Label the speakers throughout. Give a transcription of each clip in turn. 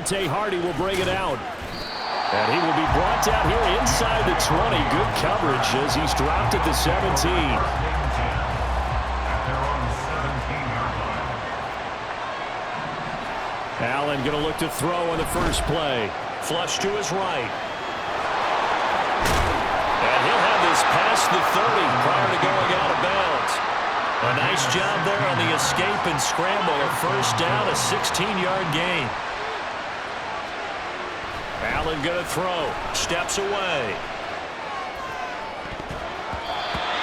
Speaker 1: Hardy will bring it out. And he will be brought down here inside the 20. Good coverage as he's dropped at the 17. Allen going to look to throw on the first play. Flush to his right. And he'll have this past the 30 prior to going out of bounds. A nice job there on the escape and scramble. A first down, a 16-yard gain. Allen going to throw. Steps away.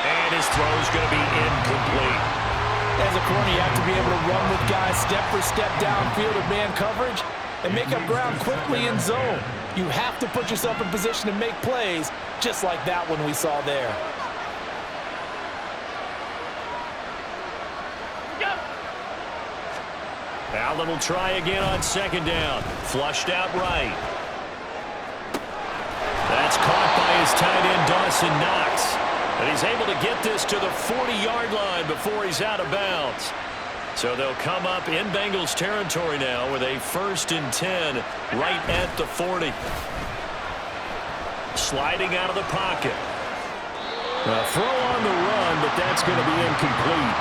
Speaker 1: And his throw is going to be incomplete.
Speaker 2: As a corner, you have to be able to run with guys step for step downfield in man coverage and make up ground quickly in zone. You have to put yourself in position to make plays, just like that one we saw there.
Speaker 1: Allen will try again on second down. Flushed out right. That's caught by his tight end, Dawson Knox. And he's able to get this to the 40-yard line before he's out of bounds. So they'll come up in Bengals territory now with a 1st and 10 right at the 40. Sliding out of the pocket. A throw on the run, but that's going to be incomplete.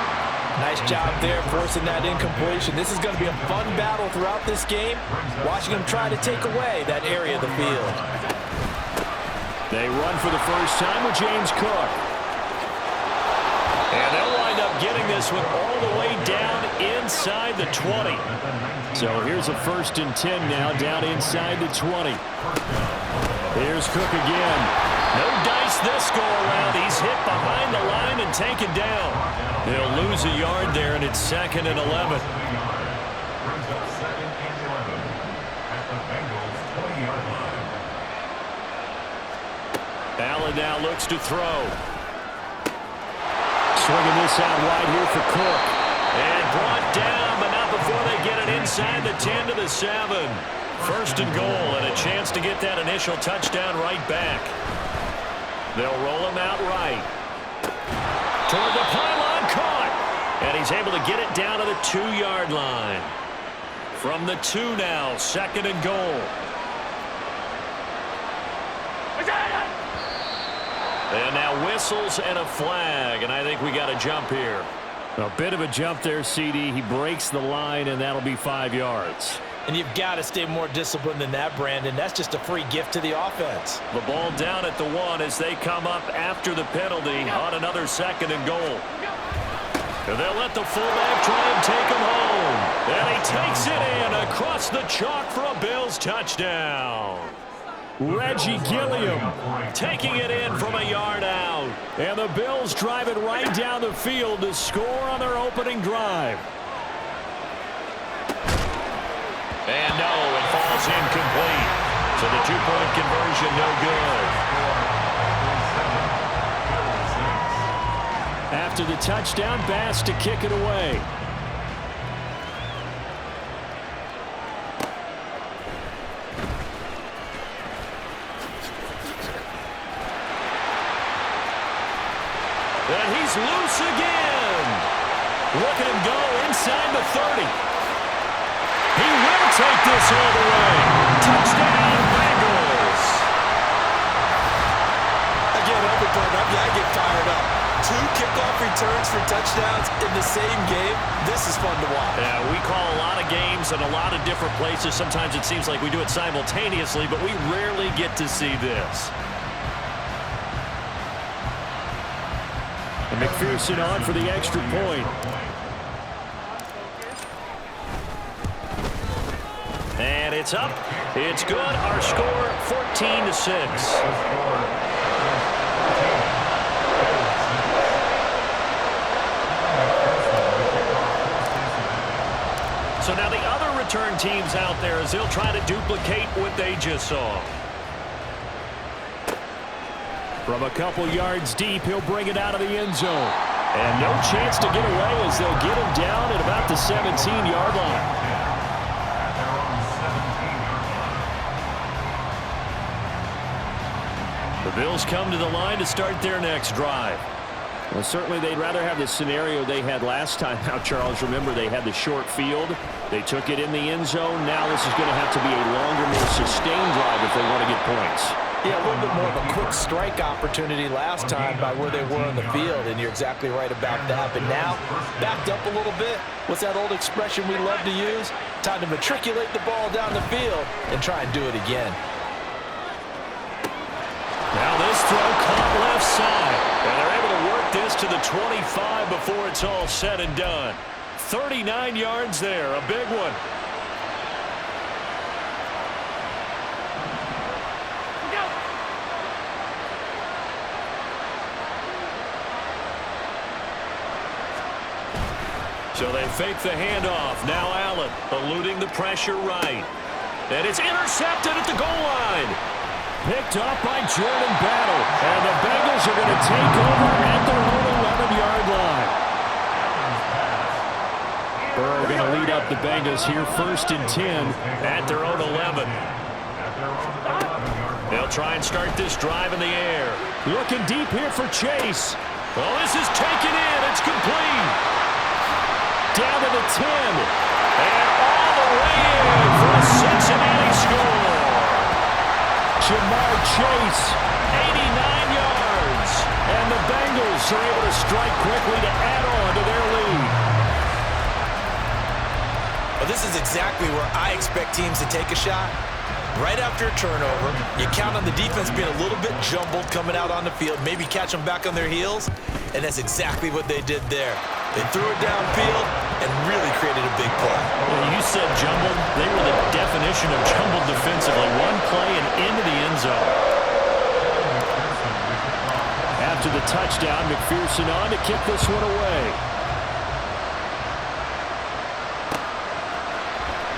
Speaker 2: Nice job there forcing that incompletion. This is going to be a fun battle throughout this game, watching him try to take away that area of the field.
Speaker 1: They run for the first time with James Cook. And they'll wind up getting this one all the way down inside the 20. So here's a 1st and 10 now down inside the 20. Here's Cook again. No dice this go around. He's hit behind the line and taken down. They'll lose a yard there, and it's 2nd and 11. Allen now looks to throw. Swinging this out wide here for Cook. And brought down, but not before they get it inside the 10 to the 7. 1st and goal, and a chance to get that initial touchdown right back. They'll roll him out right. Toward the pylon, caught. And he's able to get it down to the 2-yard line. From the 2 now, 2nd and goal. And now whistles and a flag, and I think we got a jump here. A bit of a jump there, CD. He breaks the line, and that'll be 5 yards.
Speaker 2: And you've got to stay more disciplined than that, Brandon. That's just a free gift to the offense.
Speaker 1: The ball down at the 1 as they come up after the penalty on another 2nd and goal. And they'll let the fullback try and take him home. And he takes it in across the chalk for a Bills touchdown. Reggie Gilliam taking it in from a yard out. And the Bills drive it right down the field to score on their opening drive. And no, it falls incomplete. So the 2-point conversion no good. After the touchdown, Bass to kick it away. And he's loose again. Look at him go inside the 30. He will take this all the way. Touchdown, Bengals.
Speaker 2: Again, every time I get fired up. 2 kickoff returns for touchdowns in the same game. This is fun to watch.
Speaker 1: Yeah, we call a lot of games in a lot of different places. Sometimes it seems like we do it simultaneously, but we rarely get to see this. And McPherson on for the extra point. And it's up. It's good. Our score 14-6. So now the other return teams out there as they'll try to duplicate what they just saw. From a couple yards deep, he'll bring it out of the end zone. And no chance to get away as they'll get him down at about the 17-yard line. The Bills come to the line to start their next drive. Well, certainly they'd rather have the scenario they had last time. Now, Charles, remember, they had the short field. They took it in the end zone. Now this is going to have to be a longer, more sustained drive if they want to get points.
Speaker 2: Yeah, a little bit more of a quick strike opportunity last time by where they were on the field, and you're exactly right about that. But now, backed up a little bit. What's that old expression we love to use? Time to matriculate the ball down the field and try and do it again.
Speaker 1: Now this throw caught left side. And they're able to work this to the 25 before it's all said and done. 39 yards there, a big one. So they fake the handoff. Now Allen eluding the pressure right. And it's intercepted at the goal line. Picked up by Jordan Battle. And the Bengals are going to take over at their own 11-yard line. Burrow going to lead up the Bengals here, 1st and 10 at their own 11. They'll try and start this drive in the air. Looking deep here for Chase. Well, this is taken in. It's complete. Down to the 10. And all the way in for a Cincinnati score. Jamar Chase, 89 yards. And the Bengals are able to strike quickly to add on to their lead.
Speaker 2: Well, this is exactly where I expect teams to take a shot. Right after a turnover, you count on the defense being a little bit jumbled coming out on the field, maybe catch them back on their heels, and that's exactly what they did there. They threw it downfield and really created a big play.
Speaker 1: Well, you said jumbled. They were the definition of jumbled defensively. One play and into the end zone. After the touchdown, McPherson on to kick this one away.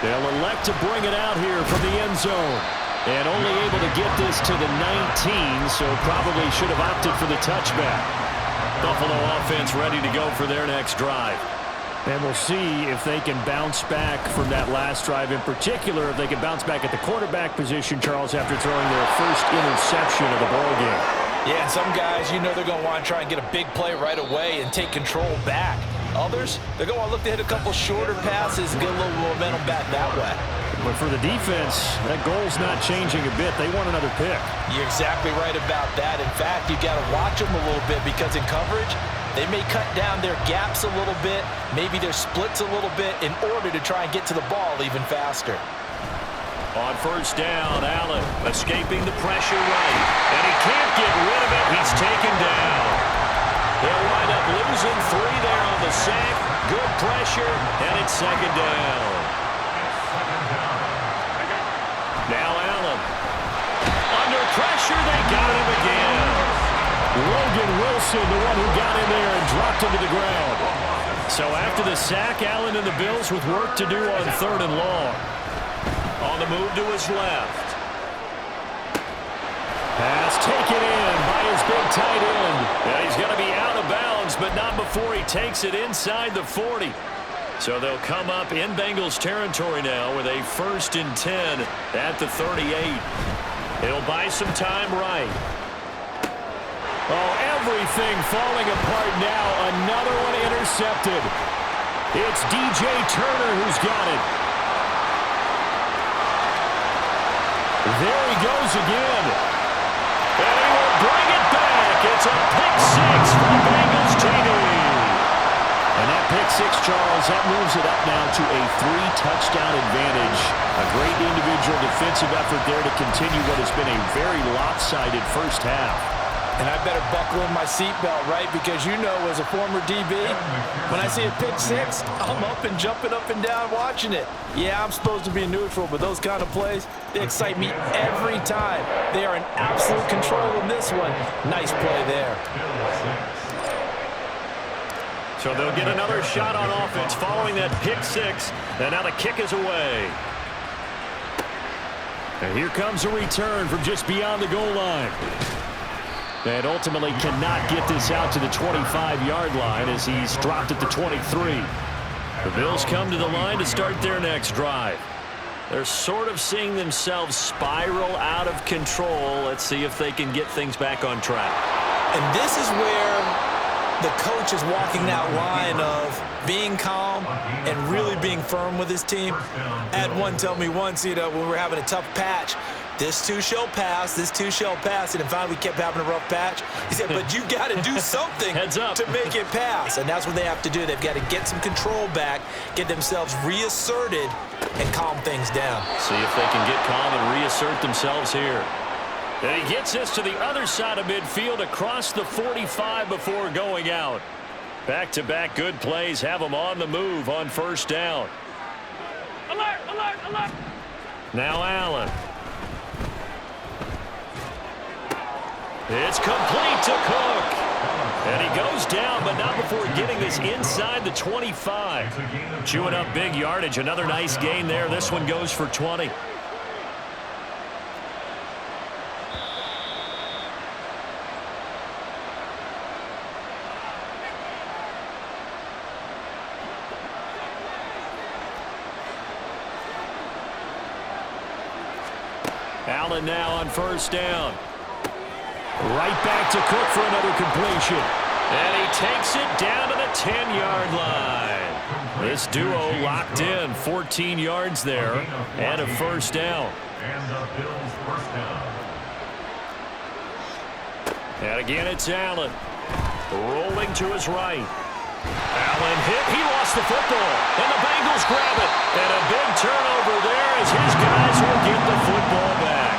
Speaker 1: They'll elect to bring it out here from the end zone. And only able to get this to the 19, so probably should have opted for the touchback. Buffalo offense ready to go for their next drive. And we'll see if they can bounce back from that last drive, in particular, if they can bounce back at the quarterback position, Charles, after throwing their first interception of the ballgame.
Speaker 2: Yeah, and some guys, you know they're going to want to try and get a big play right away and take control back. Others, they're going to want to look to hit a couple shorter passes and get a little momentum back that way.
Speaker 1: But for the defense, that goal's not changing a bit. They want another pick.
Speaker 2: You're exactly right about that. In fact, you got to watch them a little bit because in coverage, they may cut down their gaps a little bit, maybe their splits a little bit in order to try and get to the ball even faster.
Speaker 1: On first down, Allen escaping the pressure right. And he can't get rid of it. He's taken down. They'll wind up losing 3 there on the sack. Good pressure, and it's 2nd down. Now Allen. Under pressure, they got him again. Logan Wilson, the one who got in there and dropped him to the ground. So after the sack, Allen and the Bills with work to do on 3rd and long. On the move to his left. Pass taken in by his big tight end. Yeah, he's going to be out of bounds, but not before he takes it inside the 40. So they'll come up in Bengals territory now with a 1st and 10 at the 38. It'll buy some time right. Oh, everything falling apart now. Another one intercepted. It's DJ Turner who's got it. There he goes again. And he will bring it back. It's a pick 6 for the Bengals TD. And that pick 6, Charles, that moves it up now to a 3-touchdown advantage. A great individual defensive effort there to continue what has been a very lopsided first half.
Speaker 2: And I better buckle in my seatbelt, right? Because you know, as a former DB, when I see a pick 6, I'm up and jumping up and down watching it. Yeah, I'm supposed to be neutral, but those kind of plays, they excite me every time. They are in absolute control in this one. Nice play there.
Speaker 1: So they'll get another shot on offense following that pick 6. And now the kick is away. And here comes a return from just beyond the goal line. And ultimately cannot get this out to the 25-yard line as he's dropped at the 23. The Bills come to the line to start their next drive. They're sort of seeing themselves spiral out of control. Let's see if they can get things back on track.
Speaker 2: And this is where The coach is walking that line of being calm and really being firm with his team. I had one tell me once, when we were having a tough patch, this too shall pass, this too shall pass. And finally we kept having a rough patch. He said, but you got to do something to make it pass. And that's what they have to do. They've got to get some control back, get themselves reasserted, and calm things down.
Speaker 1: See if they can get calm and reassert themselves here. And he gets this to the other side of midfield across the 45 before going out. Back-to-back good plays have him on the move on first down.
Speaker 3: Alert, alert, alert.
Speaker 1: Now Allen. It's complete to Cook. And he goes down, but not before getting this inside the 25. Chewing up big yardage. Another nice gain there. This one goes for 20. Allen now on first down. Right back to Cook for another completion. And he takes it down to the 10-yard line. This duo locked in. 14 yards there and a first down. And again, it's Allen. Rolling to his right. Allen hit. He lost the football. And the Bengals grab it. And a big turnover there as his guys will get the football back.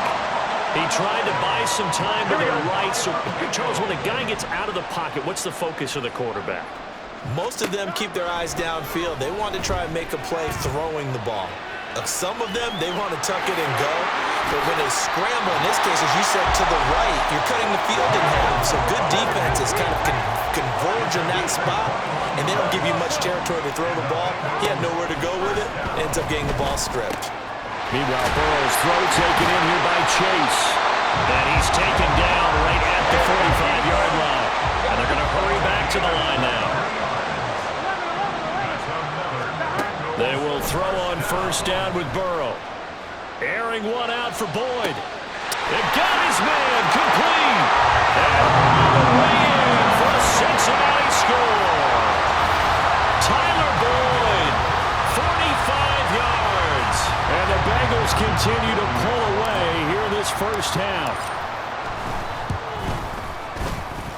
Speaker 1: He tried to buy some time to their right. So, Charles, when the guy gets out of the pocket, what's the focus of the quarterback?
Speaker 2: Most of them keep their eyes downfield. They want to try and make a play throwing the ball. Some of them, they want to tuck it and go. But when they scramble, in this case, as you said, to the right, you're cutting the field in half. So good defenses kind of converge in that spot, and they don't give you much territory to throw the ball. He had nowhere to go with it. Ends up getting the ball stripped.
Speaker 1: Meanwhile, Burrow's throw taken in here by Chase. And he's taken down right at the 45-yard line. And they're going to hurry back to the line now. They will throw on first down with Burrow. Airing one out for Boyd. It got his man complete. And all the way in for a Cincinnati score. Tyler Boyd, 45 yards. And the Bengals continue to pull away here in this first half.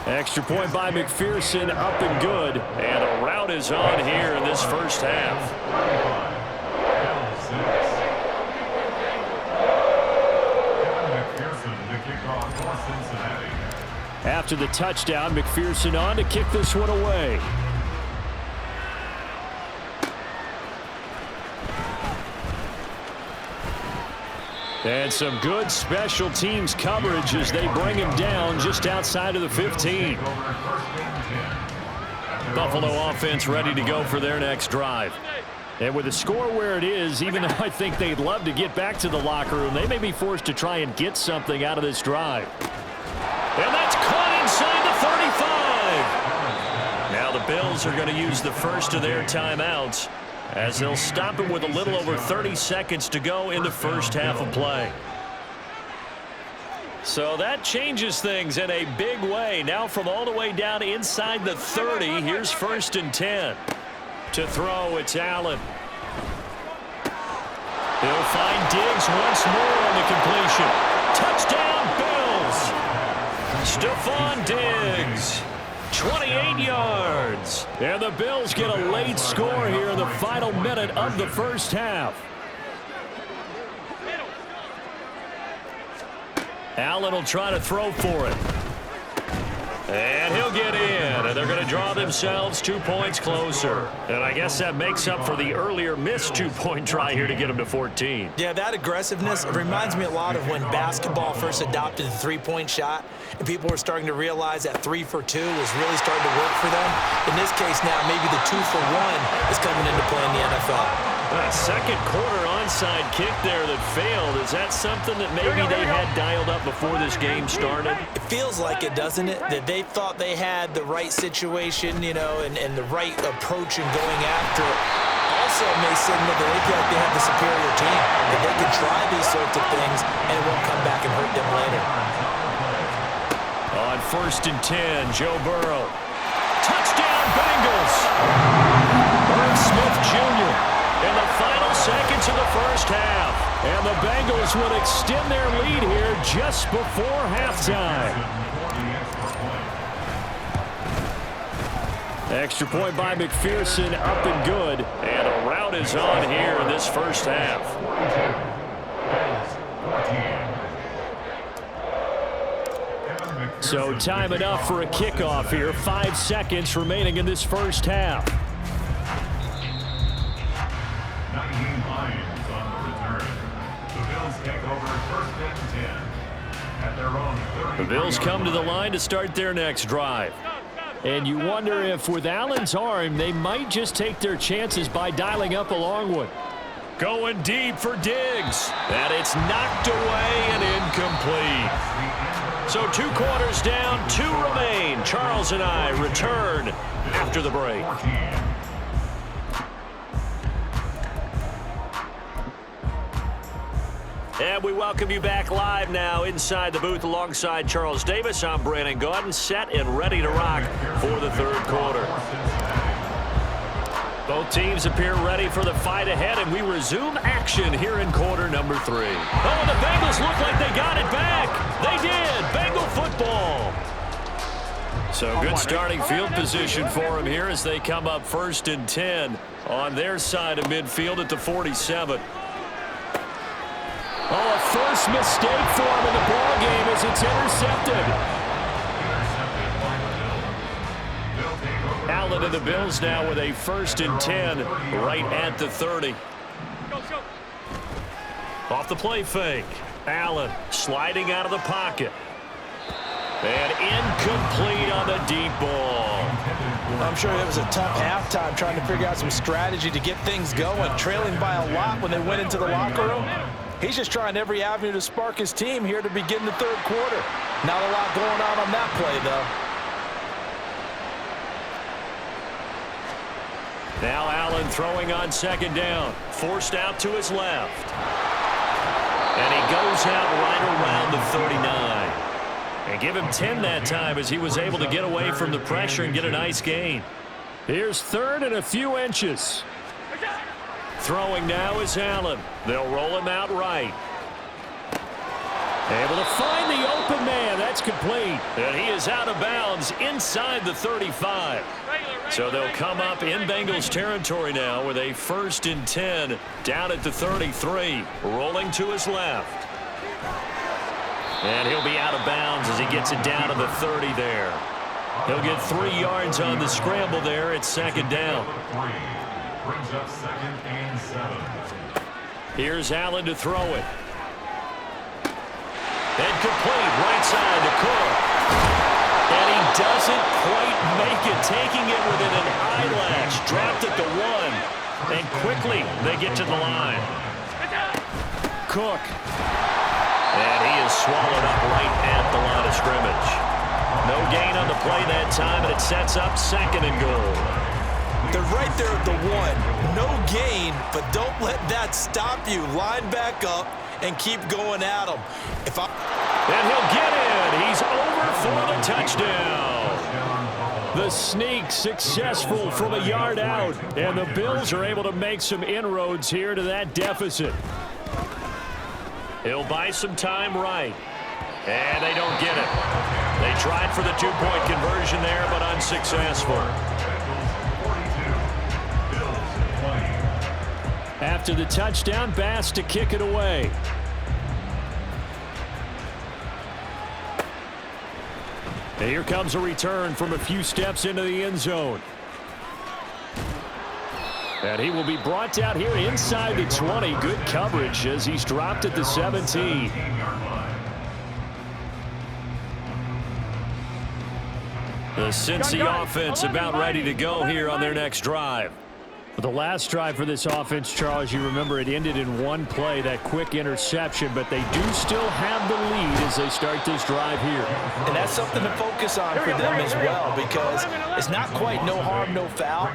Speaker 1: Extra point by McPherson, up and good. And a rout is on here in this first half. After the touchdown, McPherson on to kick this one away. And some good special teams coverage as they bring him down just outside of the 15. Buffalo offense ready to go for their next drive. And with the score where it is, even though I think they'd love to get back to the locker room, they may be forced to try and get something out of this drive. And that's caught inside the 35. Now the Bills are going to use the first of their timeouts as they'll stop him with a little over 30 seconds to go in the first half of play. So that changes things in a big way. Now from all the way down inside the 30, here's first and 10. To throw, it's Allen. He'll find Diggs once more on the completion. Touchdown, Bills! Stephon Diggs, 28 yards. And the Bills get a late score here in the final minute of the first half. Allen will try to throw for it. And he'll get in, and they're going to draw themselves 2 points closer. And I guess that makes up for the earlier missed two-point try here to get them to 14.
Speaker 2: Yeah, that aggressiveness, it reminds me a lot of when basketball first adopted the three-point shot, and people were starting to realize that 3 for 2 was really starting to work for them. In this case now, maybe the 2 for 1 is coming into play in the NFL.
Speaker 1: Second quarter onside kick there that failed. Is that something that maybe they had dialed up before this game started?
Speaker 2: It feels like it, doesn't it? That they thought they had the right situation, and the right approach in going after it. Also may signal that they feel like they have the superior team, that they can try these sorts of things and it won't come back and hurt them later.
Speaker 1: On first and 10, Joe Burrow. Bengals. Irv Smith Jr. in the final seconds of the first half. And the Bengals will extend their lead here just before halftime. Extra point by McPherson, up and good. And a rout is on here in this first half. So time enough for a kickoff here. 5 seconds remaining in this first half.
Speaker 4: 19 Lions on the return. The Bills take over first and 10 at their own 30.
Speaker 1: The Bills come to the line to start their next drive. And you wonder if with Allen's arm, they might just take their chances by dialing up a long one. Going deep for Diggs. And it's knocked away and incomplete. So 2 quarters down, 2 remain. Charles and I return after the break. And we welcome you back live now inside the booth alongside Charles Davis. I'm Brandon Gaudin, set and ready to rock for the third quarter. Both teams appear ready for the fight ahead, and we resume action here in quarter number 3. Oh, and the Bengals look like they got it back. They did. Bengal football. So good starting field position for them here as they come up 1st and 10 on their side of midfield at the 47. Oh, a first mistake for him in the ball game as it's intercepted. Allen and the Bills now with a 1st and 10 right at the 30. Off the play fake. Allen sliding out of the pocket. And incomplete on the deep ball.
Speaker 2: I'm sure it was a tough halftime trying to figure out some strategy to get things going. Trailing by a lot when they went into the locker room. He's just trying every avenue to spark his team here to begin the third quarter. Not a lot going on that play, though.
Speaker 1: Now Allen throwing on 2nd down. Forced out to his left. And he goes out right around the 39. And give him 10 that time as he was able to get away from the pressure and get a nice gain. Here's 3rd and a few inches. Throwing now is Allen. They'll roll him out right. Able to find the open man. That's complete. And he is out of bounds inside the 35. So they'll come up in Bengals territory now with a 1st and 10 down at the 33. Rolling to his left. And he'll be out of bounds as he gets it down to the 30 there. He'll get 3 yards on the scramble there at 2nd down.
Speaker 4: Brings up 2nd and 7.
Speaker 1: Here's Allen to throw it. And complete right side to Cook. And he doesn't quite make it, taking it within an eyelash. Dropped at the 1. And quickly they get to the line. Cook. And he is swallowed up right at the line of scrimmage. No gain on the play that time, and it sets up 2nd and goal.
Speaker 2: They're right there at the 1. No gain, but don't let that stop you. Line back up and keep going at them.
Speaker 1: And he'll get in. He's over for the touchdown. The sneak successful from a yard out, and the Bills are able to make some inroads here to that deficit. He'll buy some time right. And they don't get it. They tried for the 2-point conversion there, but unsuccessful. After the touchdown, Bass to kick it away. And here comes a return from a few steps into the end zone. And he will be brought down here inside the 20. Good coverage as he's dropped at the 17. The Cincy offense about ready to go here on their next drive. The last drive for this offense, Charles, you remember it ended in one play, that quick interception, but they do still have the lead as they start this drive here.
Speaker 2: And that's something to focus on for them as well, because it's not quite no harm, no foul,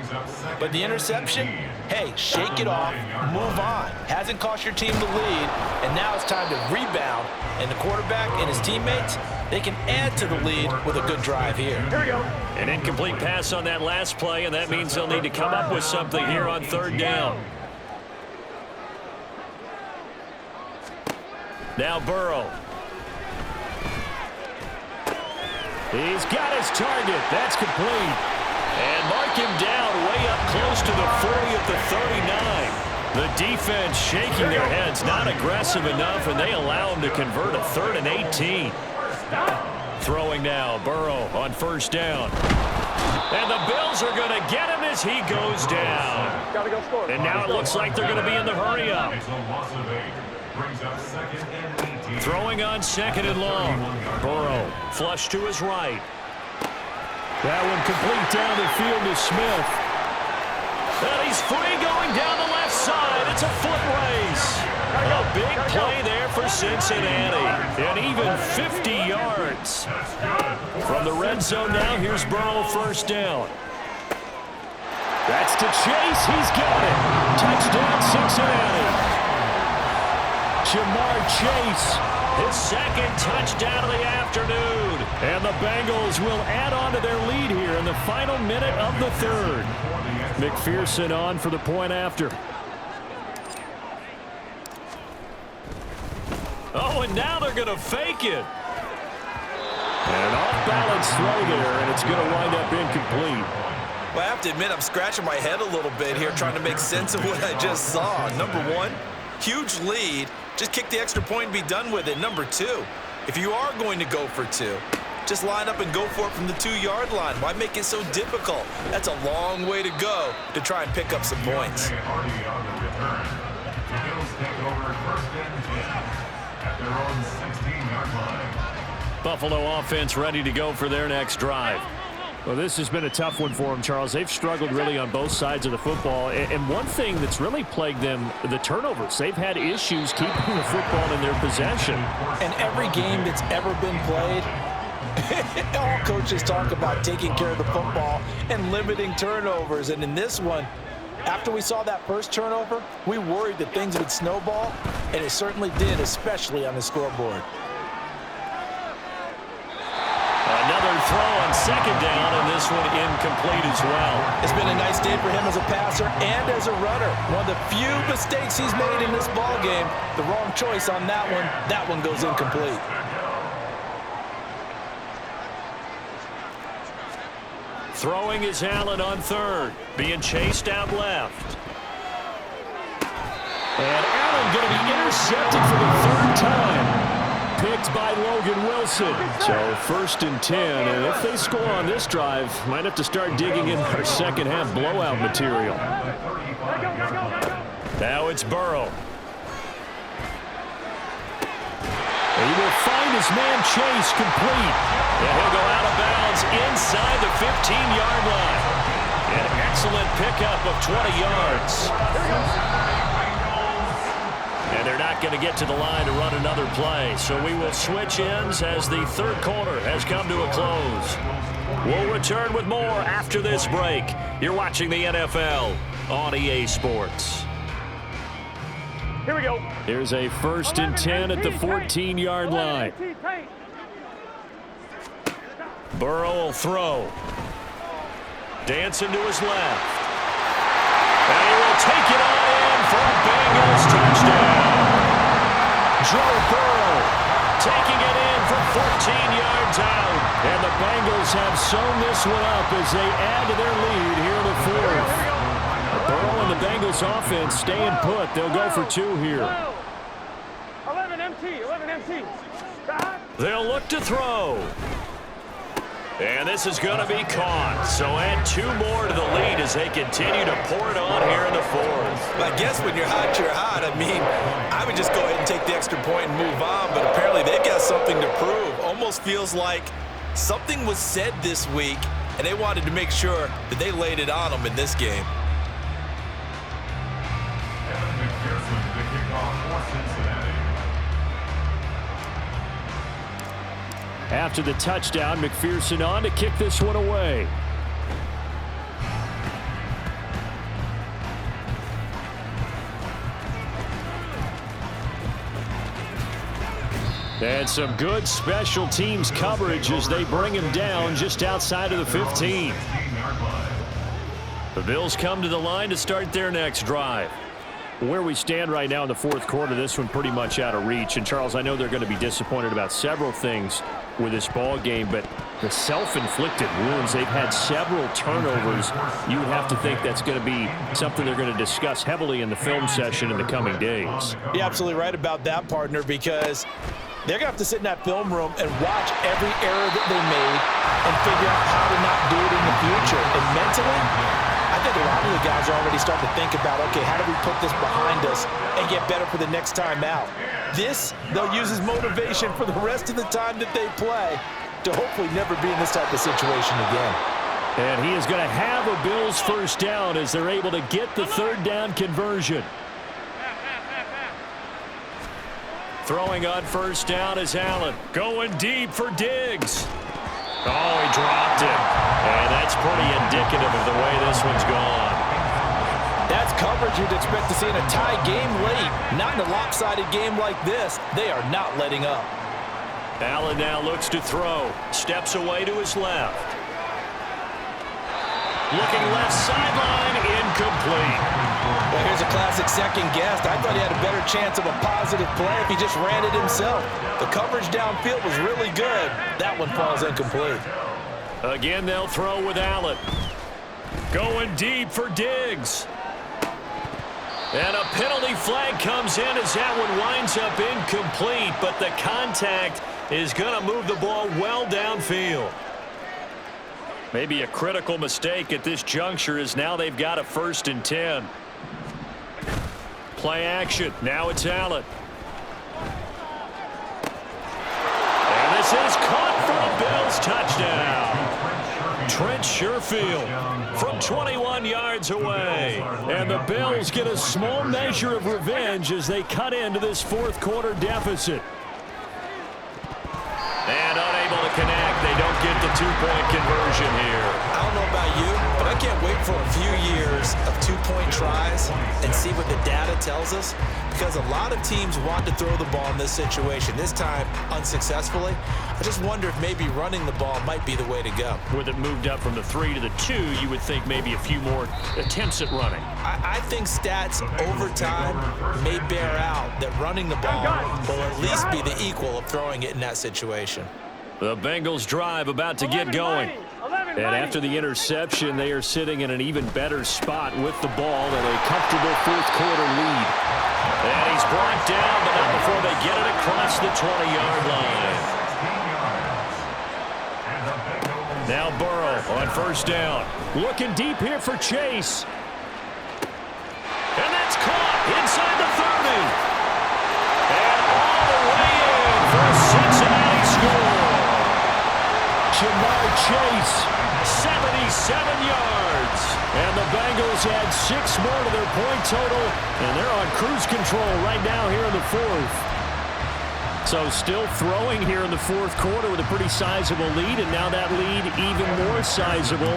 Speaker 2: but the interception, hey, shake it off, move on. Hasn't cost your team the lead, and now it's time to rebound, and the quarterback and his teammates, they can add to the lead with a good drive here.
Speaker 3: Here we go.
Speaker 1: An incomplete pass on that last play, and that means they'll need to come up with something here on third down. Now Burrow. He's got his target. That's complete. And mark him down way up close to the 40 at the 39. The defense shaking their heads, not aggressive enough, and they allow him to convert a 3rd and 18. Throwing now, Burrow on first down. And the Bills are going to get him as he goes down. And now it looks like they're going to be in the hurry up. Throwing on 2nd and long. Burrow flush to his right. That one complete down the field to Smith. And he's free going down the left side. It's a foot race. A big play there for Cincinnati. And even 50 yards. From the red zone now, here's Burrow first down. That's to Chase. He's got it. Touchdown, Cincinnati. Jamar Chase, his 2nd touchdown of the afternoon. And the Bengals will add on to their lead here in the final minute of the 3rd. McPherson on for the point after. Oh, and now they're going to fake it. And an off-balance throw there, and it's going to wind up incomplete.
Speaker 2: Well, I have to admit, I'm scratching my head a little bit here trying to make sense of what I just saw. Number one, huge lead. Just kick the extra point and be done with it. Number two, if you are going to go for two, just line up and go for it from the 2-yard line. Why make it so difficult? That's a long way to go to try and pick up some points.
Speaker 1: Buffalo offense ready to go for their next drive. Well, this has been a tough one for them, Charles. They've struggled really on both sides of the football. And one thing that's really plagued them, the turnovers. They've had issues keeping the football in their possession.
Speaker 2: And every game that's ever been played, all coaches talk about taking care of the football and limiting turnovers. And in this one, after we saw that first turnover, we worried that things would snowball, and it certainly did, especially on the scoreboard.
Speaker 1: Another throw on 2nd down, and this one incomplete as well.
Speaker 2: It's been a nice day for him as a passer and as a runner. One of the few mistakes he's made in this ball game. The wrong choice on that one. That one goes incomplete.
Speaker 1: Throwing is Allen on 3rd, being chased out left. And Allen going to be intercepted for the 3rd time. Picked by Logan Wilson. So 1st and 10, and if they score on this drive, might have to start digging in our second half blowout material. Now it's Burrow. He will find his man Chase complete. And he'll go out of bounds inside the 15-yard line. An excellent pickup of 20 yards. And they're not going to get to the line to run another play. So we will switch ends as the 3rd quarter has come to a close. We'll return with more after this break. You're watching the NFL on EA Sports.
Speaker 3: Here we go.
Speaker 1: Here's a 1st and 10 at the 14-yard line. Burrow will throw. Dancing to his left. And he will take it on in for a Bengals touchdown. Joe Burrow taking it in for 14 yards out. And the Bengals have sewn this one up as they add to their lead here in the 4th. Burrow and the Bengals offense staying put. They'll go for 2 here.
Speaker 3: 11 MT.
Speaker 1: They'll look to throw. And this is going to be caught. So add 2 more to the lead as they continue to pour it on here in the 4th.
Speaker 2: I guess when you're hot, you're hot. I mean, I would just go ahead and take the extra point and move on, but apparently they've got something to prove. Almost feels like something was said this week, and they wanted to make sure that they laid it on them in this game.
Speaker 1: After the touchdown, McPherson on to kick this one away. And some good special teams coverage as they bring him down just outside of the 15. The Bills come to the line to start their next drive. Where we stand right now in the fourth quarter, this one pretty much out of reach. And, Charles, I know they're going to be disappointed about several things with this ball game, but the self-inflicted wounds, they've had several turnovers. You would have to think that's going to be something they're going to discuss heavily in the film session in the coming days.
Speaker 2: You're absolutely right about that, partner, because they're going to have to sit in that film room and watch every error that they made and figure out how to not do it in the future. And mentally, I think a lot of the guys are already starting to think about, okay, how do we put this behind us and get better for the next time out? This, they'll use as motivation for the rest of the time that they play to hopefully never be in this type of situation again.
Speaker 1: And he is going to have a Bills first down as they're able to get the third down conversion. Throwing on first down is Allen. Going deep for Diggs. Oh, he dropped it. And that's pretty indicative of the way this one's gone.
Speaker 2: That's coverage you'd expect to see in a tie game late. Not in a lopsided game like this. They are not letting up.
Speaker 1: Allen now looks to throw. Steps away to his left. Looking left sideline, incomplete.
Speaker 2: Well, here's a classic second guess. I thought he had a better chance of a positive play if he just ran it himself. The coverage downfield was really good. That one falls incomplete.
Speaker 1: Again, they'll throw with Allen. Going deep for Diggs. And a penalty flag comes in as that one winds up incomplete, but the contact is going to move the ball well downfield. Maybe a critical mistake at this juncture as now they've got a 1st and 10. Play action. Now it's Allen. And this is caught for a Bills touchdown. Trent Sherfield from 21 yards away. And the Bills get a small measure of revenge as they cut into this fourth quarter deficit. And unable to connect. They don't get the two-point conversion here.
Speaker 2: I don't know about you, but I can't wait for a few years of two-point tries and see what the data tells us, because a lot of teams want to throw the ball in this situation. This time, unsuccessfully. I just wonder if maybe running the ball might be the way to go.
Speaker 1: With it moved up from the 3 to the 2, you would think maybe a few more attempts at running.
Speaker 2: I think stats over time may bear out that running the ball will at least be the equal of throwing it in that situation.
Speaker 1: The Bengals drive about to get going. And after the interception, they are sitting in an even better spot with the ball and a comfortable fourth quarter lead. And he's brought down, but not before they get it across the 20-yard line. Now Burrow on first down. Looking deep here for Chase. And that's caught inside the 30. And all the way in for a Cincinnati score. Jamar Chase, 77 yards. And the Bengals add 6 more to their point total, and they're on cruise control right now here in the fourth. So still throwing here in the fourth quarter with a pretty sizable lead, and now that lead even more sizable.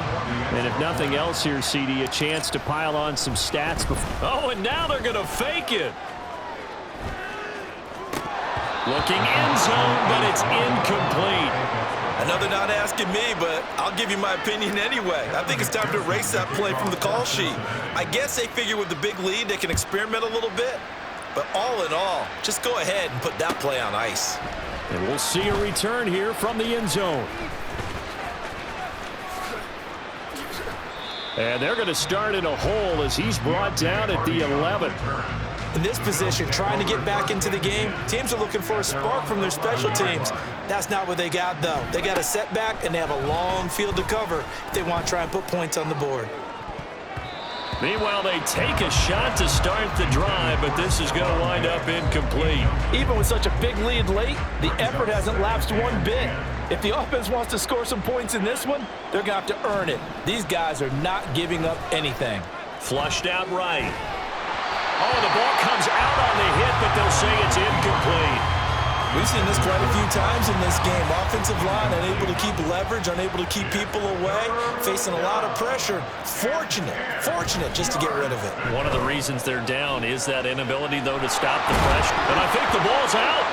Speaker 1: And if nothing else here, CD, a chance to pile on some stats. Oh, and now they're going to fake it. Looking end zone, but it's incomplete.
Speaker 5: Another not asking me, but I'll give you my opinion anyway. I think it's time to erase that play from the call sheet. I guess they figure with the big lead they can experiment a little bit. But all in all, just go ahead and put that play on ice.
Speaker 1: And we'll see a return here from the end zone. And they're going to start in a hole as he's brought down at the 11.
Speaker 2: In this position, trying to get back into the game, teams are looking for a spark from their special teams. That's not what they got, though. They got a setback, and they have a long field to cover if they want to try and put points on the board.
Speaker 1: Meanwhile, they take a shot to start the drive, but this is going to wind up incomplete.
Speaker 2: Even with such a big lead late, the effort hasn't lapsed one bit. If the offense wants to score some points in this one, they're going to have to earn it. These guys are not giving up anything.
Speaker 1: Flushed out right. Oh, the ball comes out on the hit, but they'll say it's incomplete.
Speaker 2: We've seen this quite a few times in this game. Offensive line unable to keep leverage, unable to keep people away, facing a lot of pressure. Fortunate just to get rid of it.
Speaker 1: One of the reasons they're down is that inability, though, to stop the pressure. And I think the ball's out.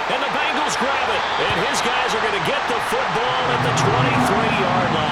Speaker 1: And the Bengals grab it. And his guys are going to get the football at the 23-yard line.